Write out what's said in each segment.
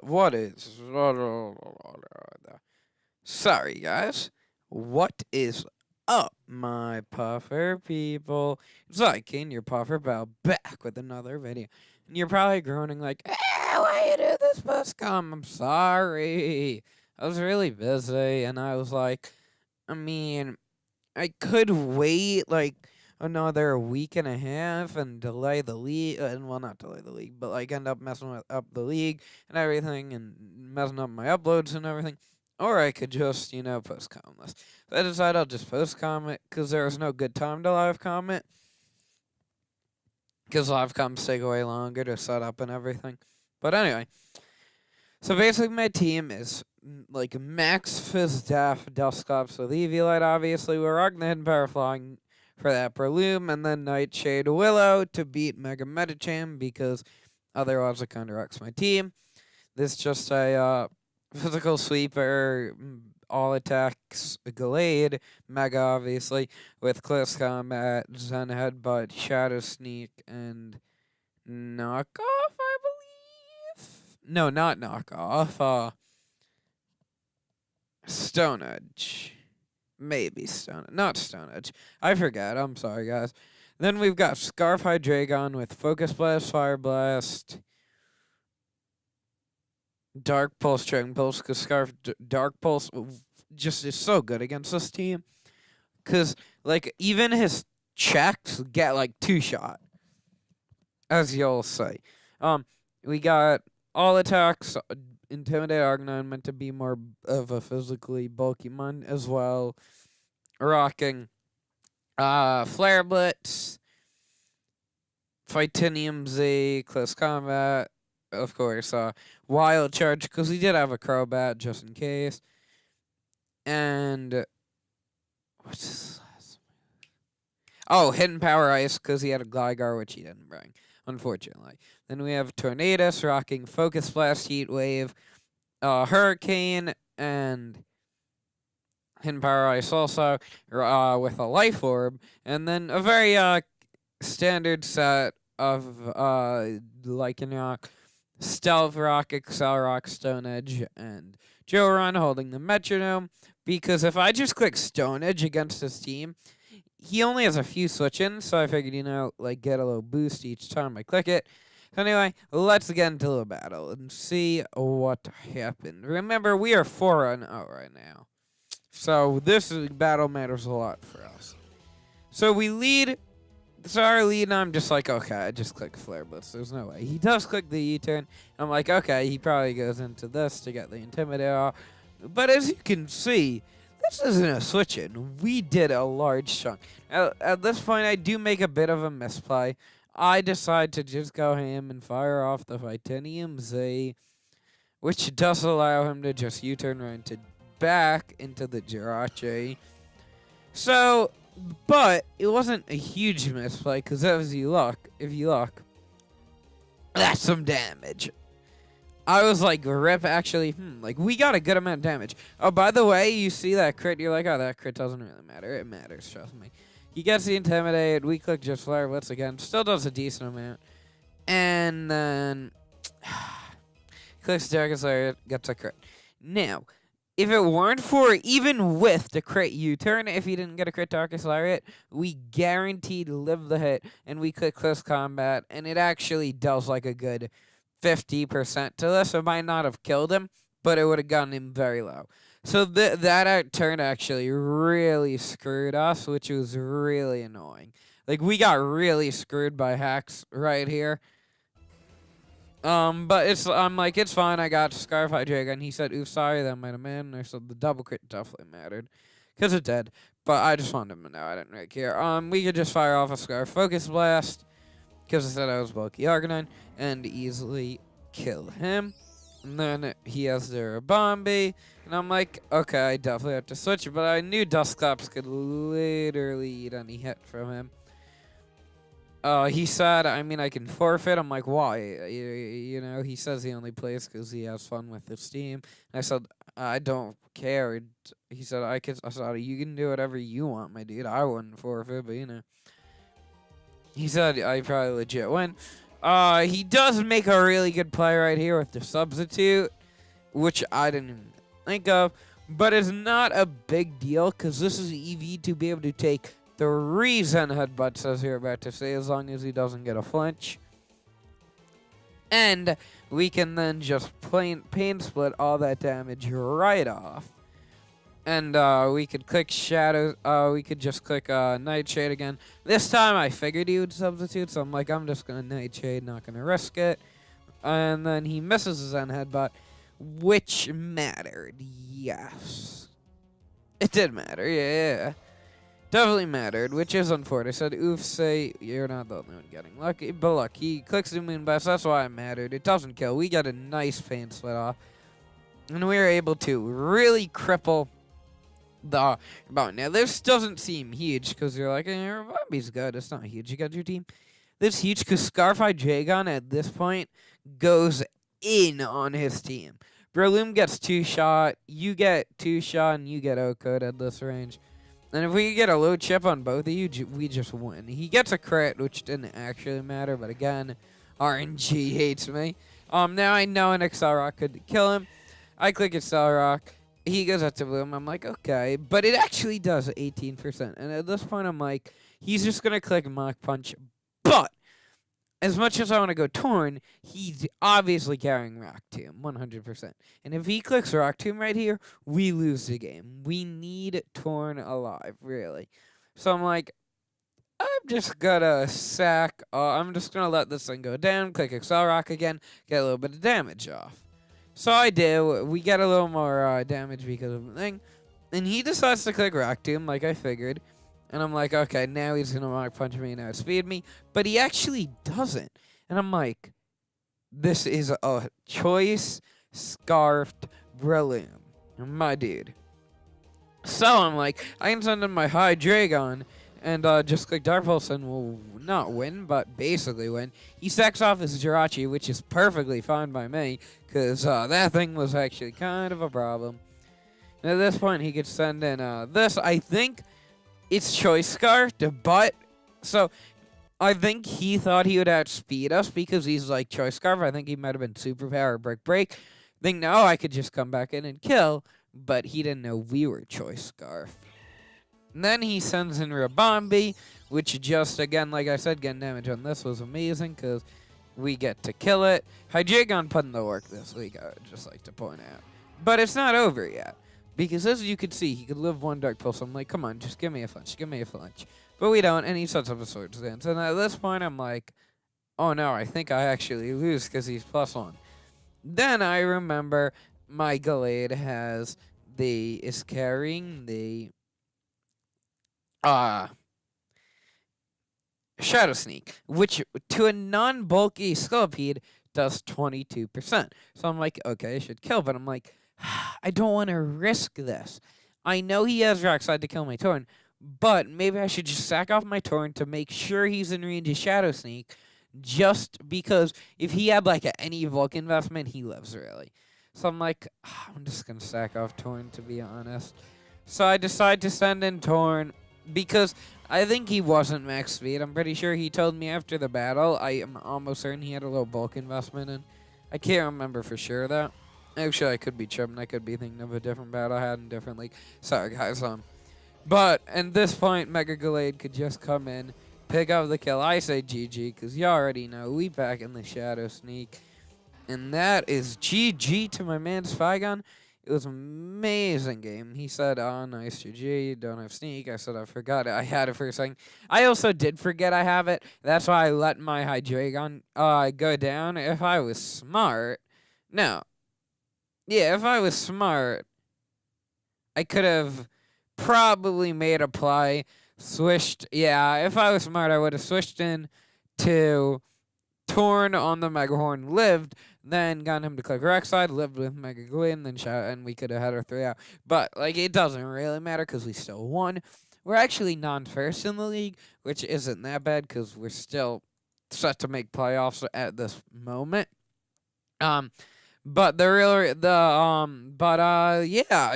what is sorry guys, what is up, my puffer people? It's like King, your puffer pal, back with another video. And you're probably groaning like, why you do this postcom? I'm sorry. I was really busy and I was like, I mean, I could wait like another week and a half and delay the league, and well, not delay the league, but like end up messing up the league and everything, and messing up my uploads and everything. Or I could just, post comment. So I decided I'll just post comment because there was no good time to live comment. Because live comments take way longer to set up and everything. But anyway, so basically my team is like Max, Fizz, Daff, Dusclops with Eviolite, obviously. We're rocking the Hidden Power Flying for that Breloom, and then Nightshade Willow to beat Mega Medicham because otherwise it kind of wrecks my team. This is just a physical sweeper, all attacks, Gallade, Mega obviously, with Close Combat, Zen Headbutt, Shadow Sneak, and Knockoff, I believe? No, not Knockoff. Stone Edge. Maybe not Stone Edge. I forget. I'm sorry, guys. Then we've got Scarf Hydreigon with Focus Blast, Fire Blast, Dark Pulse, Dragon Pulse, because Dark Pulse just is so good against this team. Because, like, even his checks get, like, 2-shot, as you'll say. We got all attacks, Intimidate Arcanine meant to be more of a physically bulky mon as well. Rocking Flare Blitz, Fightinium Z, Close Combat, of course, Wild Charge, because he did have a Crobat just in case. And what's his last move? Oh, Hidden Power Ice, because he had a Gligar, which he didn't bring, unfortunately. Then we have Tornadus rocking Focus Blast, Heat Wave, Hurricane, and Hidden Power Ice also, with a Life Orb, and then a very standard set of Lycan Rock, Stealth Rock, Excel Rock, Stone Edge, and Joran holding the Metronome, because if I just click Stone Edge against his team, he only has a few switch-ins, so I figured, get a little boost each time I click it. Anyway, let's get into the battle and see what happened. Remember, we are 4-0 right now. So this battle matters a lot for us. So we lead. So our lead, and I'm just like, okay, I just click Flare Blitz. There's no way. He does click the U-turn. I'm like, okay, he probably goes into this to get the Intimidator. But as you can see, this isn't a switch-in. We did a large chunk. At this point, I do make a bit of a misplay. I decide to just go ham and fire off the Titanium Z, which does allow him to just U-turn right back into the Jirachi. So, but it wasn't a huge misplay, because if you look, that's some damage. I was like, rip, actually, we got a good amount of damage. Oh, by the way, you see that crit, you're like, oh, that crit doesn't really matter. It matters, trust me. He gets the Intimidate, we click just Flare Blitz again, still does a decent amount. And then, clicks Darkest Lair, gets a crit. Now, if it weren't for, even with the crit U-turn, if he didn't get a crit Darkest Lariat, we guaranteed live the hit, and we click Close Combat, and it actually does like a good 50% to this. It might not have killed him, but it would have gotten him very low. So that turn actually really screwed us, which was really annoying. Like, we got really screwed by hacks right here. But I'm like, it's fine. I got Scarf Hydreigon, and he said, ooh, sorry, that might have mattered. I said the double crit definitely mattered, because it did. But I just wanted him to know. I didn't really care. We could just fire off a Scarf Focus Blast, because I said I was bulky Arcanine, and easily kill him. And then he has their Bombi, and I'm like, okay, I definitely have to switch it, but I knew Dusclops could literally eat any hit from him. He said, I can forfeit. I'm like, why? He says he only plays because he has fun with his team. And I said, I don't care. He said, I said, you can do whatever you want, my dude. I wouldn't forfeit, but, He said, I probably legit win. He does make a really good play right here with the substitute, which I didn't even think of. But it's not a big deal because this is EV to be able to take 3 Zen headbutts, as you're about to say, as long as he doesn't get a flinch. And we can then just pain split all that damage right off. And we could click Shadow. We could just click Nightshade again. This time I figured he would substitute, so I'm like, I'm just going to Nightshade, not going to risk it. And then he misses his Zen headbutt, which mattered. Yes. It did matter, yeah. Definitely mattered, which is unfortunate. I said, oof, say you're not the only one getting lucky. But look, he clicks the Moonblast. That's why it mattered. It doesn't kill. We got a nice pain split off. And we were able to really cripple the Rebound. Now, this doesn't seem huge because you're like, Rebambi's good. It's not huge. You got your team. This is huge because Scarfy Dragon at this point goes in on his team. Breloom gets 2-shot. You get 2-shot, and you get O-code at this range. And if we get a low chip on both of you, we just win. He gets a crit, which didn't actually matter, but again, RNG hates me. Now I know an Excel Rock could kill him. I click Excel Rock. He goes up to Bloom. I'm like, okay. But it actually does 18%. And at this point, I'm like, he's just going to click Mach Punch. But as much as I want to go Torn, he's obviously carrying Rock Tomb, 100%. And if he clicks Rock Tomb right here, we lose the game. We need Torn alive, really. So I'm like, I'm just gonna sack. I'm just gonna let this thing go down, click Excel Rock again, get a little bit of damage off. So I do. We get a little more damage because of the thing. And he decides to click Rock Tomb, like I figured. And I'm like, okay, now he's going to Mach Punch me and outspeed me. But he actually doesn't. And I'm like, this is a choice scarfed Breloom. My dude. So I'm like, I can send in my High Dragon and just click Dark Pulse and we'll not win, but basically win. He sacks off his Jirachi, which is perfectly fine by me, because that thing was actually kind of a problem. And at this point, he could send in this. I think it's Choice Scarfed, but so I think he thought he would outspeed us because he's like Choice Scarf. I think he might have been Superpower or Break. I think now I could just come back in and kill, but he didn't know we were Choice Scarf. And then he sends in Rabambi, which just, again, like I said, getting damage on this was amazing because we get to kill it. Hydreigon put in the work this week, I would just like to point out. But it's not over yet. Because as you could see, he could live one Dark Pulse. I'm like, come on, just give me a flinch, give me a flinch. But we don't, and he sets up a Swords Dance. And at this point, I'm like, oh no, I think I actually lose because he's +1. Then I remember my Gallade is carrying the Shadow Sneak, which to a non-bulky Scolipede does 22%. So I'm like, okay, I should kill, but I'm like, I don't want to risk this. I know he has Rockslide to kill my Torn, but maybe I should just sack off my Torn to make sure he's in range of Shadow Sneak, just because if he had like any Vulcan investment, he lives really. So I'm like, I'm just going to sack off Torn, to be honest. So I decide to send in Torn because I think he wasn't max speed. I'm pretty sure he told me after the battle. I am almost certain he had a little bulk investment in. I can't remember for sure that. Actually, I could be tripping. I could be thinking of a different battle I had in different league. Sorry, guys. But at this point, Mega Gallade could just come in, pick up the kill. I say GG because you already know we back in the Shadow Sneak. And that is GG to my man Spygon. It was an amazing game. He said, oh, nice GG, don't have Sneak. I said, I forgot it. I had it for a second. I also did forget I have it. That's why I let my Hydreigon go down. If I was smart, no. Yeah, if I was smart, I could have probably made a play, switched. Yeah, if I was smart, I would have switched in to Torn on the Megahorn, lived, then got him to click Rockslide, lived with Mega Gallade, then shot, and we could have had our 3 out. But, like, it doesn't really matter because we still won. We're actually non-first in the league, which isn't that bad because we're still set to make playoffs at this moment. But yeah,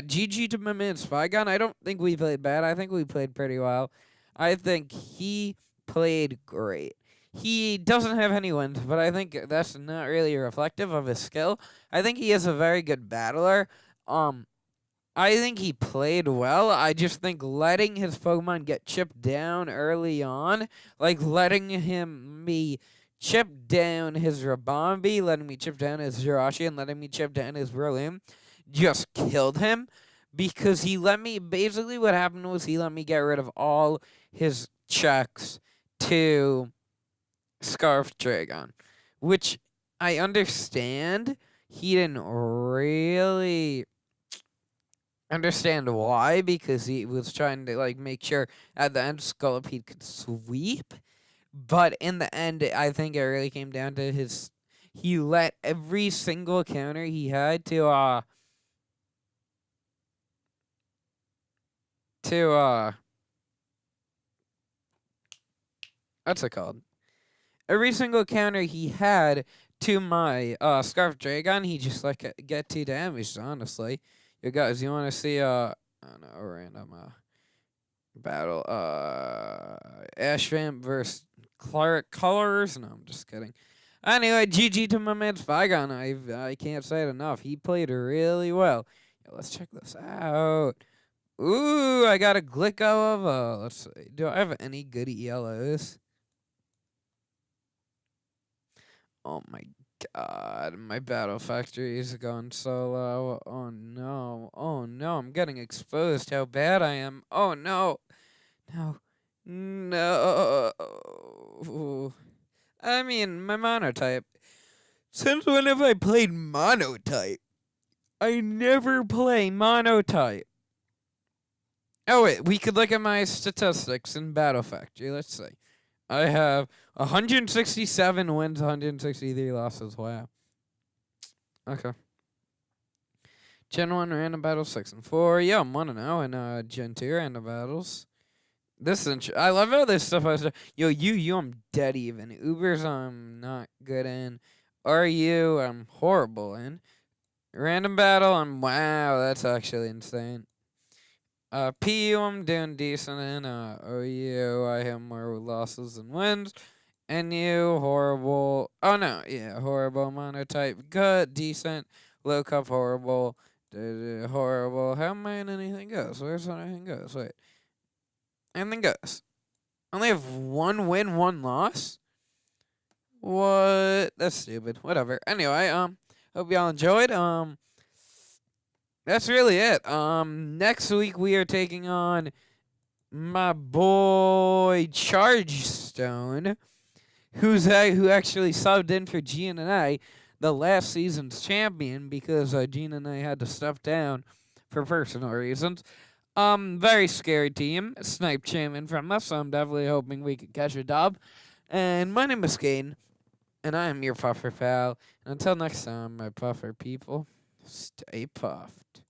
GG to my man Spygon. I don't think we played bad. I think we played pretty well. I think he played great. he doesn't have any wins, but I think that's not really reflective of his skill. I think he is a very good battler. Um, I think he played well. I just think letting his Pokemon get chipped down early on, like letting him me chip down his Rabombi, letting me chip down his Jirachi, and letting me chip down his Breloom, just killed him because he let me. Basically, what happened was he let me get rid of all his checks to Scarf Dragon, which I understand. He didn't really understand why, because he was trying to like make sure at the end Scolipede could sweep, but in the end I think it really came down to his he let every single counter he had to what's it called, every single counter he had to my Scarf Dragon, he just like get 2 damaged, honestly. You guys, you want to see I don't know, a random battle. Ashram versus Clark Colors. No, I'm just kidding. Anyway, GG to my man Spygon. I can't say it enough. He played really well. Yeah, let's check this out. Ooh, I got a Glicko of let's see. Do I have any good ELOs? Oh my god, my battle factory is going so low. Oh no. Oh no, I'm getting exposed how bad I am. Oh no. No. No. I mean, my monotype. Since when have I played monotype? I never play monotype. Oh, wait. We could look at my statistics in Battle Factory. Let's see. I have 167 wins, 163 losses. Wow. Okay. Gen 1 random battles 6 and 4. Yeah, I'm 1-0 in Gen 2 random battles. This is I love how this stuff is. Yo, you, I'm dead even. Ubers, I'm not good in. RU, I'm horrible in. Random battle, wow, that's actually insane. PU, I'm doing decent in. OU, I have more losses than wins. NU, horrible. Oh no, yeah, horrible. Monotype, good, decent. Low cup, horrible. Horrible. How am I in anything goes? Where's anything goes? Wait. Anything goes. Only have 1 win, 1 loss? What? That's stupid. Whatever. Anyway, hope y'all enjoyed. That's really it. Next week we are taking on my boy Chargestone, who actually subbed in for GNA, the last season's champion, because GNA had to step down for personal reasons. Very scary team. Snipe champion from us, so I'm definitely hoping we can catch a dub. And my name is Gain, and I am your puffer pal. And until next time, my puffer people, stay puffed.